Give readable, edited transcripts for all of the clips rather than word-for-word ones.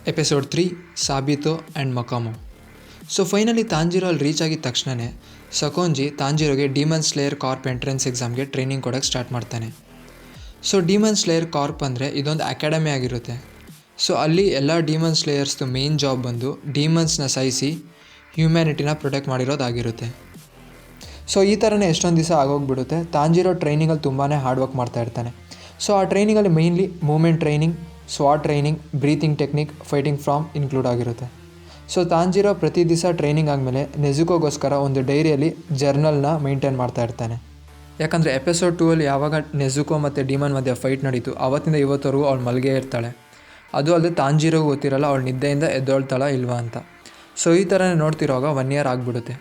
Episode 3 Sabito and Makomo. So finally Tanjiro ಅಲ್ಲಿ reach ಆಗಿದ ತಕ್ಷಣವೇ ಸಕೋಂಜಿ ತಾಂಜಿರೋಗೆ ಡೀಮನ್ ಸ್ಲೇಯರ್ ಕಾರ್ಪ್ ಎಂಟ್ರೆನ್ಸ್ ಎಕ್ಸಾಮ್ಗೆ ಟ್ರೈನಿಂಗ್ ಕೊಡೋಕ್ಕೆ ಸ್ಟಾರ್ಟ್ ಮಾಡ್ತಾನೆ. ಸೊ ಡೀಮನ್ ಸ್ಲೇಯರ್ ಕಾರ್ಪ್ ಅಂದರೆ ಇದೊಂದು ಅಕಾಡೆಮಿ ಆಗಿರುತ್ತೆ. ಸೊ ಅಲ್ಲಿ ಎಲ್ಲ ಡೀಮನ್ ಸ್ಲೇಯರ್ಸ್ದು ಮೇನ್ ಜಾಬ್ ಬಂದು ಡೀಮನ್ಸ್ನ ಸಾಯಿಸಿ ಹ್ಯೂಮ್ಯಾನಿಟಿನ ಪ್ರೊಟೆಕ್ಟ್ ಮಾಡಿರೋದಾಗಿರುತ್ತೆ. ಸೊ ಈ ಥರನೇ ಎಷ್ಟೊಂದು ದಿವಸ ಆಗೋಗ್ಬಿಡುತ್ತೆ. ತಾಂಜಿರೋ ಟ್ರೈನಿಂಗಲ್ಲಿ ತುಂಬಾ ಹಾರ್ಡ್ ವರ್ಕ್ ಮಾಡ್ತಾ ಇರ್ತಾನೆ. ಸೊ ಆ ಟ್ರೈನಿಂಗಲ್ಲಿ mainly movement training, sword training, breathing technique, fighting form include ಆಗಿರುತ್ತೆ. ಸೊ ತಾಂಜಿರೋ ಪ್ರತಿ ದಿವಸ ಟ್ರೈನಿಂಗ್ ಆದಮೇಲೆ ನೆಜುಕೋಗೋಸ್ಕರ ಒಂದು ಡೈರಿಯಲ್ಲಿ ಜರ್ನಲ್ನ ಮೇಂಟೈನ್ ಮಾಡ್ತಾ ಇರ್ತಾನೆ. ಯಾಕಂದರೆ ಎಪಿಸೋಡ್ 2 ಯಾವಾಗ ನೆಜುಕೋ ಮತ್ತು ಡೀಮನ್ ಮಧ್ಯೆ ಫೈಟ್ ನಡೀತು ಆವತ್ತಿಂದ ಇವತ್ತವರೆಗೂ ಅವಳು ಮಲ್ಗೇ ಇರ್ತಾಳೆ. ಅದು ಅಲ್ಲದೆ ತಾಂಜಿರೋಗೂ ಗೊತ್ತಿರಲ್ಲ ಅವಳು ನಿದ್ದೆಯಿಂದ ಎದ್ದೊಳ್ತಾಳ ಇಲ್ವಾ ಅಂತ. ಸೊ ಈ ಥರನೇ ನೋಡ್ತಿರೋವಾಗ 1 year ಆಗಿಬಿಡುತ್ತೆ.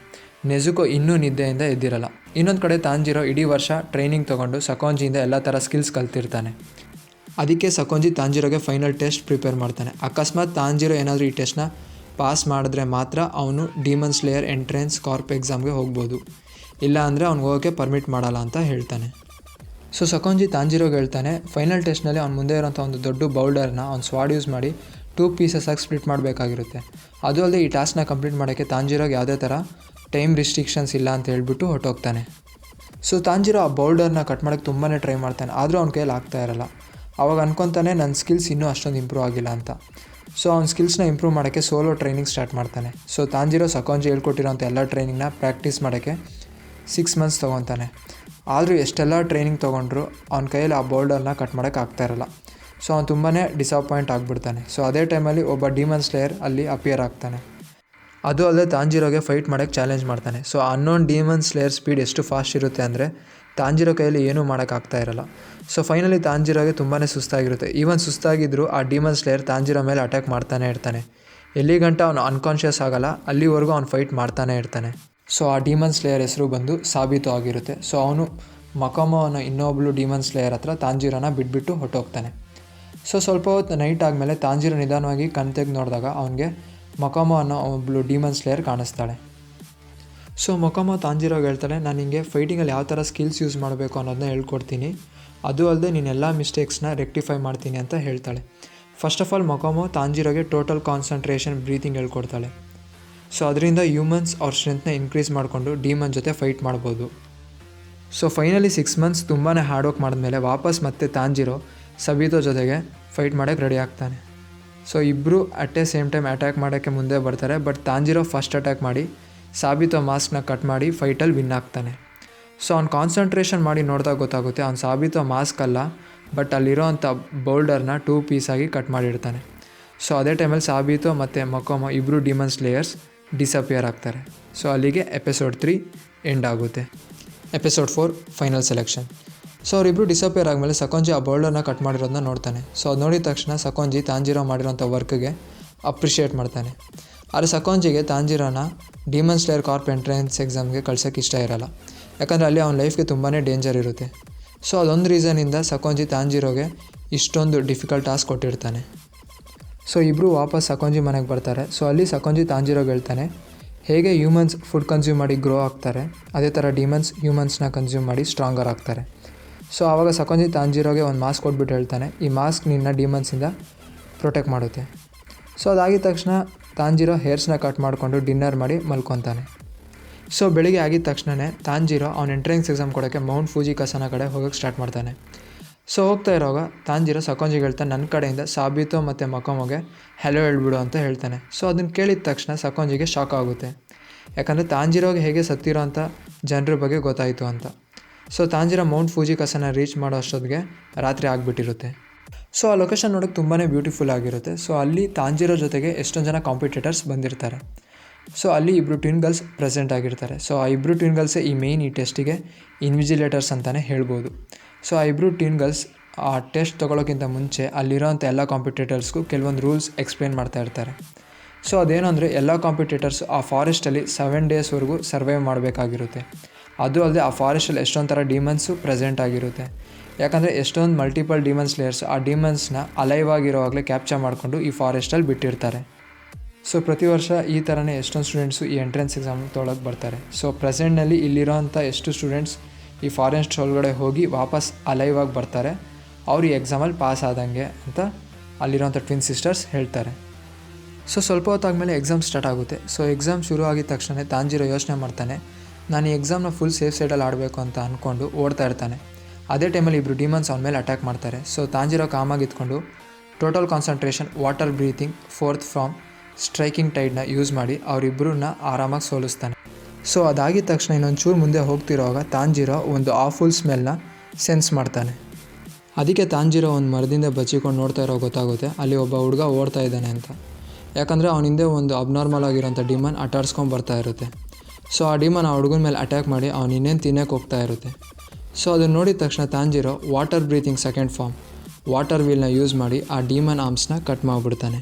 ನೆಜುಕೋ ಇನ್ನೂ ನಿದ್ದೆಯಿಂದ ಎದ್ದಿರಲ್ಲ. ಇನ್ನೊಂದು ಕಡೆ ತಾಂಜಿರೋ ಇಡೀ ವರ್ಷ ಟ್ರೈನಿಂಗ್ ತೊಗೊಂಡು ಸಕೋಂಜಿಯಿಂದ ಎಲ್ಲ ಥರ ಸ್ಕಿಲ್ಸ್ ಕಲ್ತಿರ್ತಾನೆ. ಅದಕ್ಕೆ ಸಕೋಂಜಿ ತಾಂಜಿರೋಗೆ ಫೈನಲ್ ಟೆಸ್ಟ್ ಪ್ರಿಪೇರ್ ಮಾಡ್ತಾನೆ. ಅಕಸ್ಮಾತ್ ತಾಂಜಿರೋ ಏನಾದರೂ ಈ ಟೆಸ್ಟ್ನ ಪಾಸ್ ಮಾಡಿದ್ರೆ ಮಾತ್ರ ಅವನು ಡೀಮನ್ ಸ್ಲೇಯರ್ ಎಂಟ್ರೆನ್ಸ್ ಕಾರ್ಪ್ ಎಕ್ಸಾಮ್ಗೆ ಹೋಗ್ಬೋದು, ಇಲ್ಲ ಅಂದರೆ ಅವ್ನಿಗೆ ಹೋಗೋಕ್ಕೆ ಪರ್ಮಿಟ್ ಮಾಡಲ್ಲ ಅಂತ ಹೇಳ್ತಾನೆ. ಸೊ ಸಕೋಂಜಿ ತಾಂಜಿರೋಗೆ ಹೇಳ್ತಾನೆ ಫೈನಲ್ ಟೆಸ್ಟ್ನಲ್ಲಿ ಅವ್ನ ಮುಂದೆ ಇರೋಂಥ ಒಂದು ದೊಡ್ಡ ಬೌಲ್ಡರ್ನ ಅವ್ನು ಸ್ವಾಡ್ ಯೂಸ್ ಮಾಡಿ 2 pieces ಆಗಿ ಸ್ಪ್ಲಿಟ್ ಮಾಡಬೇಕಾಗಿರುತ್ತೆ. ಅದು ಅಲ್ಲದೆ ಈ ಟಾಸ್ಕ್ನ ಕಂಪ್ಲೀಟ್ ಮಾಡೋಕ್ಕೆ ತಾಂಜಿರೋಗೆ ಯಾವುದೇ ಥರ ಟೈಮ್ ರಿಸ್ಟ್ರಿಕ್ಷನ್ಸ್ ಇಲ್ಲ ಅಂತ ಹೇಳ್ಬಿಟ್ಟು ಹೊರಟೋಗ್ತಾನೆ. ಸೊ ತಾಂಜಿರೋ ಆ ಬೌಲ್ಡರ್ನ ಕಟ್ ಮಾಡೋಕ್ಕೆ ತುಂಬಾ ಟ್ರೈ ಮಾಡ್ತಾನೆ, ಆದರೂ ಅವ್ನ ಕೈಯಲ್ಲಿ ಆಗ್ತಾ ಇರಲ್ಲ. ಅವಾಗ ಅನ್ಕೊತಾನೆ ನನ್ನ ಸ್ಕಿಲ್ಸ್ ಇನ್ನೂ ಅಷ್ಟೊಂದು ಇಂಪ್ರೂವ್ ಆಗಿಲ್ಲ ಅಂತ. ಸೊ ಅವ್ನ ಸ್ಕಿಲ್ಸ್ನ ಇಂಪ್ರೂವ್ ಮಾಡೋಕ್ಕೆ ಸೋಲೋ ಟ್ರೈನಿಂಗ್ ಸ್ಟಾರ್ಟ್ ಮಾಡ್ತಾನೆ. ಸೊ ತಾಂಜಿರೋ ಸಕೋಂಜಿ ಹೇಳ್ಕೊಟ್ಟಿರೋಂಥ ಎಲ್ಲ ಟ್ರೈನಿಂಗ್ನ ಪ್ರಾಕ್ಟೀಸ್ ಮಾಡೋಕ್ಕೆ 6 months ತೊಗೊತಾನೆ. ಆದರೂ ಎಷ್ಟೆಲ್ಲ ಟ್ರೈನಿಂಗ್ ತೊಗೊಂಡ್ರು ಅವ್ನ ಕೈಯಲ್ಲಿ ಆ ಬೌಲ್ಡರ್ನ ಕಟ್ ಮಾಡೋಕ್ಕೆ ಆಗ್ತಾ ಇರಲ್ಲ. ಸೊ ಅವ್ನು ತುಂಬಾ ಡಿಸಪಾಯಿಂಟ್ ಆಗಿಬಿಡ್ತಾನೆ. ಸೊ ಅದೇ ಟೈಮಲ್ಲಿ ಒಬ್ಬ ಡೀಮನ್ ಸ್ಲೇಯರ್ ಅಲ್ಲಿ ಅಪಿಯರ್ ಆಗ್ತಾನೆ. ಅದು ಅಲ್ಲದೆ ತಾಂಜಿರೋಗೆ ಫೈಟ್ ಮಾಡೋಕ್ಕೆ ಚಾಲೆಂಜ್ ಮಾಡ್ತಾನೆ. So unknown demon slayer speed ಎಷ್ಟು ಫಾಸ್ಟ್ ಇರುತ್ತೆ ಅಂದರೆ ತಾಂಜಿರೋ ಕೈಯಲ್ಲಿ ಏನೂ ಮಾಡೋಕ್ಕಾಗ್ತಾ ಇರಲ್ಲ. ಸೊ ಫೈನಲಿ ತಾಂಜಿರೋಗೆ ತುಂಬಾ ಸುಸ್ತಾಗಿರುತ್ತೆ. ಈವನ್ ಸುಸ್ತಾಗಿದ್ದರೂ ಆ ಡೀಮನ್ ಸ್ಲೇಯರ್ ತಾಂಜಿರೋ ಮೇಲೆ ಅಟ್ಯಾಕ್ ಮಾಡ್ತಾನೆ ಇರ್ತಾನೆ. ಎಲ್ಲಿ ಗಂಟ ಅವನು ಅನ್ಕಾನ್ಷಿಯಸ್ ಆಗಲ್ಲ ಅಲ್ಲಿವರೆಗೂ ಅವ್ನು ಫೈಟ್ ಮಾಡ್ತಾನೆ ಇರ್ತಾನೆ. ಸೊ ಆ ಡೀಮನ್ ಸ್ಲೇಯರ್ ಹೆಸರು ಬಂದು ಸಾಬಿತೋ ಆಗಿರುತ್ತೆ. ಸೊ ಅವನು ಮಕಾಮೊ ಅನ್ನೋ ಇನ್ನೊಬ್ಳು ಡೀಮನ್ ಸ್ಲೇಯರ್ ಹತ್ರ ತಾಂಜಿರೋನ ಬಿಟ್ಬಿಟ್ಟು ಹೊರಟೋಗ್ತಾನೆ. ಸೊ ಸ್ವಲ್ಪ ಹೊತ್ತು ನೈಟ್ ಆದಮೇಲೆ ತಾಂಜಿರೋ ನಿಧಾನವಾಗಿ ಕಣ್ ತೆಗೆದು ನೋಡಿದಾಗ ಅವನಿಗೆ ಮಕಾಮೊ ಅನ್ನೋ ಒಬ್ಬಳು ಡೀಮನ್ ಸ್ಲೇಯರ್ ಕಾಣಿಸ್ತಾಳೆ. ಸೊ ಮಕಾಮೊ ತಾಂಜಿರೋಗೆ ಹೇಳ್ತಾಳೆ ನಾನು ನಿಮಗೆ ಫೈಟಿಂಗಲ್ಲಿ ಯಾವ ಥರ ಸ್ಕಿಲ್ಸ್ ಯೂಸ್ ಮಾಡಬೇಕು ಅನ್ನೋದನ್ನ ಹೇಳ್ಕೊಡ್ತೀನಿ, ಅದು ಅಲ್ಲದೆ ನೀನೆಲ್ಲ ಮಿಸ್ಟೇಕ್ಸ್ನ ರೆಕ್ಟಿಫೈ ಮಾಡ್ತೀನಿ ಅಂತ ಹೇಳ್ತಾಳೆ. ಫಸ್ಟ್ ಆಫ್ ಆಲ್ ಮಕಾಮೊ ತಾಂಜಿರೋಗೆ ಟೋಟಲ್ ಕಾನ್ಸಂಟ್ರೇಷನ್ ಬ್ರೀತಿಂಗ್ ಹೇಳ್ಕೊಡ್ತಾಳೆ. ಸೊ ಅದರಿಂದ ಹ್ಯೂಮನ್ಸ್ ಅವ್ರ ಸ್ಟ್ರೆಂತ್ನ ಇನ್ಕ್ರೀಸ್ ಮಾಡಿಕೊಂಡು ಡೀಮನ್ ಜೊತೆ ಫೈಟ್ ಮಾಡ್ಬೋದು. ಸೊ ಫೈನಲಿ 6 months ತುಂಬಾ ಹಾರ್ಡ್ ವರ್ಕ್ ಮಾಡಿದ್ಮೇಲೆ ವಾಪಸ್ ಮತ್ತೆ ತಾಂಜಿರೋ ಸಾಬಿತೋ ಜೊತೆಗೆ ಫೈಟ್ ಮಾಡೋಕ್ಕೆ ರೆಡಿ ಆಗ್ತಾನೆ. ಸೊ ಇಬ್ಬರು at A same time attack ಮಾಡೋಕ್ಕೆ ಮುಂದೆ ಬರ್ತಾರೆ. ಬಟ್ ತಾಂಜಿರೋ ಫಸ್ಟ್ ಅಟ್ಯಾಕ್ ಮಾಡಿ ಸಾಬಿತೋ ಮಾಸ್ಕ್ನ ಕಟ್ ಮಾಡಿ ಫೈಟಲ್ಲಿ ವಿನ್ ಆಗ್ತಾನೆ. ಸೊ ಅವ್ನು ಕಾನ್ಸಂಟ್ರೇಷನ್ ಮಾಡಿ ನೋಡಿದಾಗ ಗೊತ್ತಾಗುತ್ತೆ ಅವ್ನು ಸಾಬಿತೋ ಮಾಸ್ಕ್ ಅಲ್ಲ ಬಟ್ ಅಲ್ಲಿರೋ ಅಂಥ ಬೌಲ್ಡರ್ನ 2 pieces ಆಗಿ ಕಟ್ ಮಾಡಿರ್ತಾನೆ. ಸೊ ಅದೇ ಟೈಮಲ್ಲಿ ಸಾಬಿತೋ ಮತ್ತು ಮಕಾಮೊ ಇಬ್ಬರು ಡೀಮನ್ ಸ್ಲೇಯರ್ಸ್ ಡಿಸಪಿಯರ್ ಆಗ್ತಾರೆ. ಸೊ ಅಲ್ಲಿಗೆ ಎಪಿಸೋಡ್ 3 ಎಂಡ್ ಆಗುತ್ತೆ. Episode 4 final selection. ಸೊ ಅವರಿಬ್ಬರು ಡಿಸಪಿಯರ್ ಆದಮೇಲೆ ಸಕೋಂಜಿ ಆ ಬೌಲ್ಡರ್ನ ಕಟ್ ಮಾಡಿರೋದನ್ನ ನೋಡ್ತಾನೆ. ಸೊ ಅದು ನೋಡಿದ ತಕ್ಷಣ ಸಕೋಂಜಿ ತಾಂಜಿರೋ ಮಾಡಿರೋಂಥ ವರ್ಕ್ಗೆ ಅಪ್ರಿಷಿಯೇಟ್ ಮಾಡ್ತಾನೆ. ಆದರೆ ಸಕೋಂಜಿಗೆ ತಾಂಜಿರೋನ ಡೀಮನ್ ಸ್ಲೇಯರ್ ಕಾರ್ಪ್ ಎಂಟ್ರೆನ್ಸ್ ಎಕ್ಸಾಮ್ಗೆ ಕಳ್ಸೋಕ್ಕೆ ಇಷ್ಟ ಇರಲ್ಲ, ಯಾಕಂದರೆ ಅಲ್ಲಿ ಅವನ ಲೈಫ್ಗೆ ತುಂಬಾ ಡೇಂಜರ್ ಇರುತ್ತೆ. ಸೊ ಅದೊಂದು ರೀಸನಿಂದ ಸಕೋಂಜಿ ತಾಂಜಿರೋಗೆ ಇಷ್ಟೊಂದು ಡಿಫಿಕಲ್ಟ್ ಟಾಸ್ಕ್ ಕೊಟ್ಟಿರ್ತಾನೆ. ಸೊ ಇಬ್ಬರು ವಾಪಸ್ ಸಕೋಂಜಿ ಮನೆಗೆ ಬರ್ತಾರೆ. ಸೊ ಅಲ್ಲಿ ಸಕೋಂಜಿ ತಾಂಜಿರೋಗೆ ಹೇಳ್ತಾನೆ ಹೇಗೆ ಹ್ಯೂಮನ್ಸ್ ಫುಡ್ ಕನ್ಸ್ಯೂಮ್ ಮಾಡಿ ಗ್ರೋ ಆಗ್ತಾರೆ ಅದೇ ಥರ ಡೀಮನ್ಸ್ ಹ್ಯೂಮನ್ಸ್ನ ಕನ್ಸ್ಯೂಮ್ ಮಾಡಿ ಸ್ಟ್ರಾಂಗರ್ ಆಗ್ತಾರೆ. ಸೊ ಆವಾಗ ಸಕೋಂಜಿ ತಾಂಜಿರೋಗೆ ಒಂದು ಮಾಸ್ಕ್ ಕೊಟ್ಬಿಟ್ಟು ಹೇಳ್ತಾನೆ ಈ ಮಾಸ್ಕ್ ನಿನ್ನ ಡೀಮನ್ಸಿಂದ ಪ್ರೊಟೆಕ್ಟ್ ಮಾಡುತ್ತೆ. ಸೊ ಅದಾಗಿದ ತಕ್ಷಣ ತಾಂಜಿರೋ ಹೇರ್ಸ್ನ ಕಟ್ ಮಾಡಿಕೊಂಡು ಡಿನ್ನರ್ ಮಾಡಿ ಮಲ್ಕೊತಾನೆ. ಸೊ ಬೆಳಿಗ್ಗೆ ಆಗಿದ ತಕ್ಷಣವೇ ತಾಂಜಿರೋ ಅವ್ನ ಎಂಟ್ರೆನ್ಸ್ ಎಕ್ಸಾಮ್ ಕೊಡೋಕ್ಕೆ ಮೌಂಟ್ ಫೂಜಿ ಕಸನ ಕಡೆ ಹೋಗೋಕ್ಕೆ ಸ್ಟಾರ್ಟ್ ಮಾಡ್ತಾನೆ. ಸೊ ಹೋಗ್ತಾ ಇರೋವಾಗ ತಾಂಜಿರೋ ಸಕೋಂಜಿಗೆ ಹೇಳ್ತಾನೆ ನನ್ನ ಕಡೆಯಿಂದ ಸಾಬಿತೋ ಮತ್ತು ಮಕಾಮೊಗೆ ಹೆಲೋ ಹೇಳ್ಬಿಡು ಅಂತ ಹೇಳ್ತಾನೆ. ಸೊ ಅದನ್ನು ಕೇಳಿದ ತಕ್ಷಣ ಸಕೋಂಜಿಗೆ ಶಾಕ್ ಆಗುತ್ತೆ, ಯಾಕಂದರೆ ತಾಂಜಿರೋಗೆ ಹೇಗೆ ಸತ್ತಿರೋ ಅಂಥ ಜನರ ಬಗ್ಗೆ ಗೊತ್ತಾಯಿತು ಅಂತ. ಸೊ ತಾಂಜಿರೋ ಮೌಂಟ್ ಫೂಜಿ ಕಸನ ರೀಚ್ ಮಾಡೋ ಅಷ್ಟೊತ್ತಿಗೆ ರಾತ್ರಿ ಆಗಿಬಿಟ್ಟಿರುತ್ತೆ. ಸೊ ಆ ಲೊಕೇಶನ್ ನೋಡೋಕ್ಕೆ ತುಂಬಾ ಬ್ಯೂಟಿಫುಲ್ ಆಗಿರುತ್ತೆ. ಸೊ ಅಲ್ಲಿ ತಾಂಜಿರೋ ಜೊತೆಗೆ ಎಷ್ಟೊಂದು ಜನ ಕಾಂಪಿಟೇಟರ್ಸ್ ಬಂದಿರ್ತಾರೆ. ಸೊ ಅಲ್ಲಿ ಇಬ್ಬರು ಟ್ವಿನ್ ಗರ್ಲ್ಸ್ ಪ್ರೆಸೆಂಟ್ ಆಗಿರ್ತಾರೆ. ಸೊ ಆ ಇಬ್ಬರು ಟ್ವಿನ್ ಗರ್ಲ್ಸೇ ಈ ಟೆಸ್ಟಿಗೆ ಇನ್ವಿಜಿಲೇಟರ್ಸ್ ಅಂತಲೇ ಹೇಳ್ಬೋದು. ಸೊ ಆ ಇಬ್ಬರು ಟ್ವಿನ್ ಗರ್ಲ್ಸ್ ಆ ಟೆಸ್ಟ್ ತೊಗೊಳೋಕ್ಕಿಂತ ಮುಂಚೆ ಅಲ್ಲಿರೋಂಥ ಎಲ್ಲ ಕಾಂಪಿಟೇಟರ್ಸ್ಗೂ ಕೆಲವೊಂದು ರೂಲ್ಸ್ ಎಕ್ಸ್ಪ್ಲೇನ್ ಮಾಡ್ತಾ ಇರ್ತಾರೆ. ಸೊ ಅದೇನು ಅಂದರೆ ಎಲ್ಲ ಕಾಂಪಿಟೇಟರ್ಸ್ ಆ ಫಾರೆಸ್ಟಲ್ಲಿ 7 days ಸರ್ವೈವ್ ಮಾಡಬೇಕಾಗಿರುತ್ತೆ. ಅದು ಅಲ್ಲದೆ ಆ ಫಾರೆಸ್ಟಲ್ಲಿ ಎಷ್ಟೊಂದು ಥರ ಡೀಮನ್ಸು ಪ್ರೆಸೆಂಟ್ ಆಗಿರುತ್ತೆ. ಯಾಕಂದರೆ ಎಷ್ಟೊಂದು ಮಲ್ಟಿಪಲ್ ಡೀಮನ್ ಸ್ಲೇಯರ್ಸ್ ಆ ಡೀಮನ್ಸ್ನ ಅಲೈವ್ ಆಗಿರೋವಾಗಲೇ ಕ್ಯಾಪ್ಚರ್ ಮಾಡಿಕೊಂಡು ಈ ಫಾರೆಸ್ಟಲ್ಲಿ ಬಿಟ್ಟಿರ್ತಾರೆ. ಸೊ ಪ್ರತಿ ವರ್ಷ ಈ ಥರನೇ ಎಷ್ಟೊಂದು ಸ್ಟೂಡೆಂಟ್ಸು ಈ ಎಂಟ್ರೆನ್ಸ್ ಎಕ್ಸಾಮ್ ತೊಗೊಳಕ್ಕೆ ಬರ್ತಾರೆ. ಸೊ ಪ್ರೆಸೆಂಟ್ನಲ್ಲಿ ಇಲ್ಲಿರೋಂಥ ಎಷ್ಟು ಸ್ಟೂಡೆಂಟ್ಸ್ ಈ ಫಾರೆಸ್ಟ್ ಒಳಗಡೆ ಹೋಗಿ ವಾಪಸ್ ಅಲೈವ್ ಆಗಿ ಬರ್ತಾರೆ ಅವ್ರು ಈ ಎಕ್ಸಾಮಲ್ಲಿ ಪಾಸ್ ಆದಂಗೆ ಅಂತ ಅಲ್ಲಿರೋಂಥ ಟ್ವಿನ್ ಸಿಸ್ಟರ್ಸ್ ಹೇಳ್ತಾರೆ. ಸೊ ಸ್ವಲ್ಪ ಹೊತ್ತಾದಮೇಲೆ ಎಕ್ಸಾಮ್ ಸ್ಟಾರ್ಟ್ ಆಗುತ್ತೆ. ಸೊ ಎಕ್ಸಾಮ್ ಶುರು ಆಗಿದ ತಕ್ಷಣ ತಾಂಜಿರೋ ಯೋಚನೆ ಮಾಡ್ತಾನೆ, ನಾನು ಈ ಎಕ್ಸಾಮ್ನ ಫುಲ್ ಸೇಫ್ ಸೈಡಲ್ಲಿ ಆಡಬೇಕು ಅಂತ ಅಂದ್ಕೊಂಡು ಓಡ್ತಾ ಇರ್ತಾನೆ. ಅದೇ ಟೈಮಲ್ಲಿ ಇಬ್ಬರು ಡಿಮನ್ಸ್ ಅವನ ಮೇಲೆ ಅಟ್ಯಾಕ್ ಮಾಡ್ತಾರೆ. ಸೊ ತಾಂಜಿರೋ ಕಾಮಾಗಿ ಇದ್ಕೊಂಡು total concentration, water breathing, fourth form, striking ಟೈಡ್ನ ಯೂಸ್ ಮಾಡಿ ಅವರಿಬ್ಬರನ್ನ ಆರಾಮಾಗಿ ಸೋಲಿಸ್ತಾನೆ. ಸೊ ಅದಾಗಿದ ತಕ್ಷಣ ಇನ್ನೊಂದು ಚೂರು ಮುಂದೆ ಹೋಗ್ತಿರೋವಾಗ ತಾಂಜಿರೋ ಒಂದು ಆಫುಲ್ ಸ್ಮೆಲ್ನ ಸೆನ್ಸ್ ಮಾಡ್ತಾನೆ. ಅದಕ್ಕೆ ತಾಂಜಿರೋ ಒಂದು ಮರದಿಂದ ಬಚ್ಚಿಕೊಂಡು ನೋಡ್ತಾ ಇರೋ ಗೊತ್ತಾಗುತ್ತೆ ಅಲ್ಲಿ ಒಬ್ಬ ಹುಡುಗ ಓಡ್ತಾ ಇದ್ದಾನೆ ಅಂತ. ಯಾಕಂದರೆ ಅವನ ಹಿಂದೆ ಒಂದು ಅಬ್ನಾರ್ಮಲ್ ಆಗಿರೋಂಥ ಡಿಮನ್ ಅಟ್ಟಾಡ್ಸ್ಕೊಂಡು ಬರ್ತಾ ಇರುತ್ತೆ. ಸೊ ಆ ಡಿಮನ್ ಆ ಹುಡುಗನ ಮೇಲೆ ಅಟ್ಯಾಕ್ ಮಾಡಿ ಅವ್ನು ಇನ್ನೇನು ತಿನ್ನೋಕೆ ಹೋಗ್ತಾ ಇರುತ್ತೆ. ಸೊ ಅದನ್ನು ನೋಡಿದ ತಕ್ಷಣ Tanjiro water breathing second form, water ವೀಲ್ನ ಯೂಸ್ ಮಾಡಿ ಆ ಡಿಮನ್ ಆರ್ಮ್ಸ್ನ ಕಟ್ ಮಾಡಿಬಿಡ್ತಾನೆ.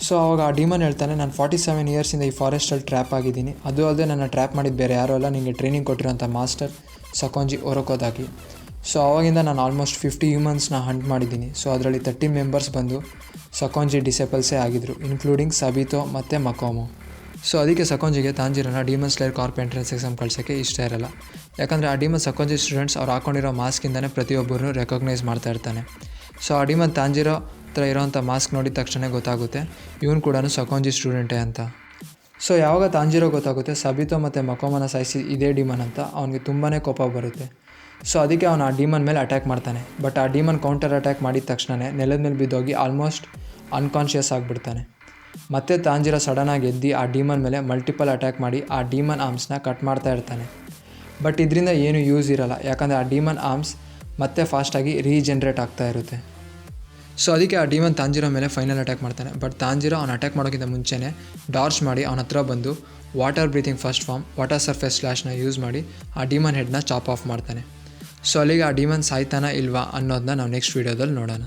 ಸೊ ಆವಾಗ ಆ ಡಿಮನ್ ಹೇಳ್ತಾನೆ, ನಾನು 47 ಇಯರ್ಸಿಂದ ಈ ಫಾರೆಸ್ಟಲ್ಲಿ ಟ್ರ್ಯಾಪ್ ಆಗಿದ್ದೀನಿ. ಅದು ಅಲ್ಲದೆ ನನ್ನ ಟ್ರ್ಯಾಪ್ ಮಾಡಿದ್ದು ಬೇರೆ ಯಾರೋ ಅಲ್ಲ, ನಿಮಗೆ ಟ್ರೈನಿಂಗ್ ಕೊಟ್ಟಿರೋಂಥ ಮಾಸ್ಟರ್ ಸಕೋಂಜಿ ಒರಕೋದಾಗಿ. ಸೊ ಆವಾಗಿಂದ ನಾನು ಆಲ್ಮೋಸ್ಟ್ 50 ಹ್ಯೂಮನ್ಸ್ನ ಹಂಟ್ ಮಾಡಿದ್ದೀನಿ. ಸೊ ಅದರಲ್ಲಿ 30 ಮೆಂಬರ್ಸ್ ಬಂದು ಸಕೋಂಜಿ ಡಿಸೆಪಲ್ಸೇ ಆಗಿದ್ದರು, ಇನ್ಕ್ಲೂಡಿಂಗ್ ಸಬಿತೋ ಮತ್ತು ಮಕೋಮೋ. ಸೊ ಅದಕ್ಕೆ ಸಕೋಂಜಿಗೆ ತಾಂಜಿರೋನ demon slayer corp entrance exam ಕಳ್ಸೋಕ್ಕೆ ಇಷ್ಟ ಇರಲ್ಲ. ಯಾಕಂದರೆ ಆ ಡಿಮನ್ ಸಕೋಂಜಿ ಸ್ಟೂಡೆಂಟ್ಸ್ ಅವ್ರು ಹಾಕೊಂಡಿರೋ ಮಾಸ್ಕಿಂದನೇ ಪ್ರತಿಯೊಬ್ಬರನ್ನು ರೆಕಗ್ನೈಸ್ ಮಾಡ್ತಾ ಇರ್ತಾನೆ. ಸೊ ಆ ಡಿಮನ್ ತಾಂಜಿರೋ ಹತ್ರ ಇರೋವಂಥ ಮಾಸ್ಕ್ ನೋಡಿದ ತಕ್ಷಣ ಗೊತ್ತಾಗುತ್ತೆ ಇವನು ಕೂಡ ಸಕೋಂಜಿ ಸ್ಟೂಡೆಂಟೇ ಅಂತ. ಸೊ ಯಾವಾಗ ತಾಂಜಿರೋ ಗೊತ್ತಾಗುತ್ತೆ ಸಬಿತೋ ಮತ್ತು ಮಕೋಮನ ಸಾಯಿಸಿ ಇದೇ ಡಿಮನ್ ಅಂತ, ಅವನಿಗೆ ತುಂಬಾ ಕೋಪ ಬರುತ್ತೆ. ಸೊ ಅದಕ್ಕೆ ಅವನು ಆ ಡಿಮನ್ ಮೇಲೆ ಅಟ್ಯಾಕ್ ಮಾಡ್ತಾನೆ. ಬಟ್ ಆ ಡಿಮನ್ ಕೌಂಟರ್ ಅಟ್ಯಾಕ್ ಮಾಡಿದ ತಕ್ಷಣ ನೆಲದ ಮೇಲೆ ಬಿದ್ದೋಗಿ ಆಲ್ಮೋಸ್ಟ್ ಅನ್ಕಾನ್ಷಿಯಸ್ ಆಗಿಬಿಡ್ತಾನೆ. ಮತ್ತೆ ತಾಂಜಿರೋ ಸಡನ್ನಾಗಿ ಎದ್ದು ಆ ಡಿಮನ್ ಮೇಲೆ ಮಲ್ಟಿಪಲ್ ಅಟ್ಯಾಕ್ ಮಾಡಿ ಆ ಡಿಮನ್ ಆರ್ಮ್ಸ್ನ ಕಟ್ ಮಾಡ್ತಾ ಇರ್ತಾನೆ. ಬಟ್ ಇದರಿಂದ ಏನೂ ಯೂಸ್ ಇರಲ್ಲ, ಯಾಕಂದರೆ ಆ ಡಿಮನ್ ಆರ್ಮ್ಸ್ ಮತ್ತೆ ಫಾಸ್ಟಾಗಿ ರೀಜನ್ರೇಟ್ ಆಗ್ತಾ ಇರುತ್ತೆ. ಸೊ ಅದಕ್ಕೆ ಆ ಡಿಮನ್ ತಾಂಜಿರೋ ಮೇಲೆ ಫೈನಲ್ ಅಟ್ಯಾಕ್ ಮಾಡ್ತಾನೆ. ಬಟ್ ತಾಂಜಿರೋ ಅವ್ನು ಅಟ್ಯಾಕ್ ಮಾಡೋಕ್ಕಿಂತ ಮುಂಚೆನೇ ಡಾರ್ಚ್ ಮಾಡಿ ಅವನ ಹತ್ರ ಬಂದು water breathing first form, water surface ಸ್ಲ್ಯಾಶ್ನ ಯೂಸ್ ಮಾಡಿ ಆ ಡಿಮನ್ ಹೆಡ್ನ ಚಾಪ್ ಆಫ್ ಮಾಡ್ತಾನೆ. ಸೊ ಅಲ್ಲಿಗೆ ಆ ಡಿಮನ್ ಸಾಯ್ತಾನ ಇಲ್ವಾ ಅನ್ನೋದನ್ನ ನಾವು ನೆಕ್ಸ್ಟ್ ವೀಡಿಯೋದಲ್ಲಿ ನೋಡೋಣ.